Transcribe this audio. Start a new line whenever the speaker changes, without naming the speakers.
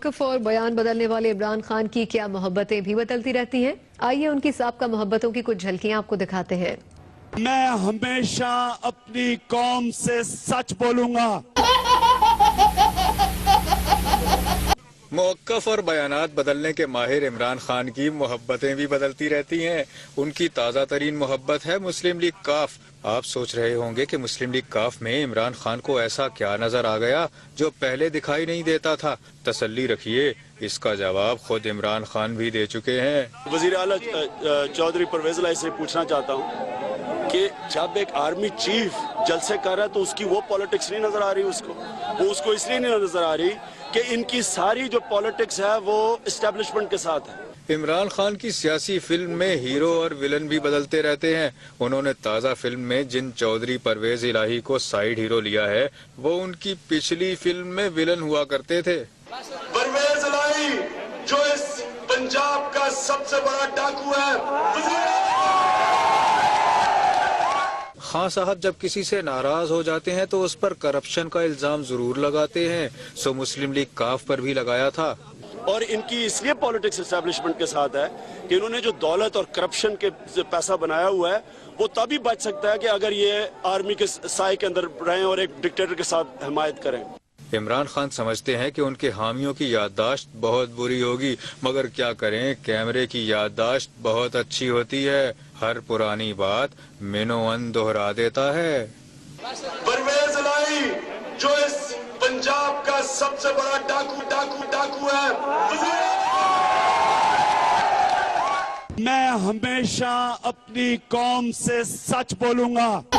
موقف اور بیان بدلنے والے عمران خان کی کیا محبتیں بھی بدلتی رہتی ہیں؟ آئیے ان کی سابقہ محبتوں کی کچھ جھلکیاں آپ کو دکھاتے ہیں۔
میں ہمیشہ اپنی قوم سے سچ بولوں گا۔
موقف اور بیانات بدلنے کے ماہر عمران خان کی محبتیں بھی بدلتی رہتی ہیں۔ ان کی تازہ ترین محبت ہے مسلم لیگ کاف۔ آپ سوچ رہے ہوں گے کہ مسلم لیگ کاف میں عمران خان کو ایسا کیا نظر آ گیا جو پہلے دکھائی نہیں دیتا تھا؟ تسلی رکھیے، اس کا جواب خود عمران خان بھی دے چکے ہیں۔
وزیر اعلیٰ چودھری پرویز الہی سے پوچھنا چاہتا ہوں کہ جب ایک آرمی چیف جلسے کر رہا ہے تو اس کی وہ پالیٹکس نہیں نظر آ رہی، وہ اس کو اس لیے نہیں نظر آ رہی کہ ان کی ساری جو پالیٹکس ہے وہ اسٹیبلشمنٹ کے ساتھ ہے۔
عمران خان کی سیاسی فلم میں ہیرو اور ویلن بھی بدلتے رہتے ہیں۔ انہوں نے تازہ فلم میں جن چودھری پرویز الہی کو سائیڈ ہیرو لیا ہے وہ ان کی پچھلی فلم میں ویلن ہوا کرتے تھے۔
پرویز الہی جو اس پنجاب کا سب سے بڑا ڈاکو ہے۔
خان صاحب جب کسی سے ناراض ہو جاتے ہیں تو اس پر کرپشن کا الزام ضرور لگاتے ہیں، سو مسلم لیگ کاف پر بھی لگایا تھا۔
اور ان کی اس لیے پالیٹکس اسٹیبلشمنٹ کے ساتھ ہے کہ انہوں نے جو دولت اور کرپشن کے پیسہ بنایا ہوا ہے وہ تبھی بچ سکتا ہے کہ اگر یہ آرمی کے سائے کے اندر رہیں اور ایک ڈکٹیٹر کے ساتھ حمایت کریں۔
عمران خان سمجھتے ہیں کہ ان کے حامیوں کی یادداشت بہت بری ہوگی، مگر کیا کریں، کیمرے کی یادداشت بہت اچھی ہوتی ہے، ہر پرانی بات منوان دہرا دیتا ہے۔
پرویز الہی جو اس پنجاب کا سب سے بڑا ڈاکو ہے۔
میں ہمیشہ اپنی قوم سے سچ بولوں گا۔